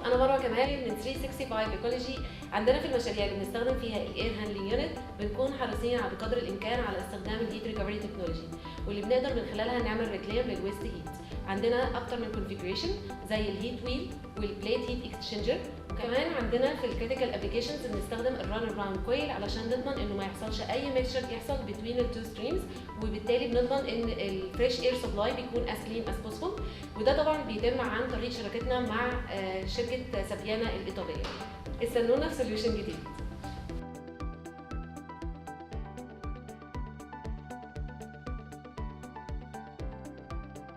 انا مروه كمال من 365 ايكولوجي. عندنا في المشاريع اللي بنستخدم فيها الاير هاندلنج يونت بنكون حريصين على بقدر الامكان على استخدام الهيت ريكفري تكنولوجي، واللي بنقدر من خلالها نعمل ريكليم للويست هيت. عندنا اكتر من كونفيجريشن زي الهيت ويل والبليت هيت اكسشينجر. وكمان عندنا في الكريتيكال ابلكيشنز بنستخدم الران اراوند كويل علشان نضمن انه ما يحصلش اي ميكشر يحصل بين التو ستريمز، وبالتالي بنضمن ان الفريش اير سبلاي بيكون از كلين از بوسيبل. وده طبعا بيتم عن طريق شراكتنا مع شركه سابيانا الايطاليه. استنونا في سوليوشن جديد.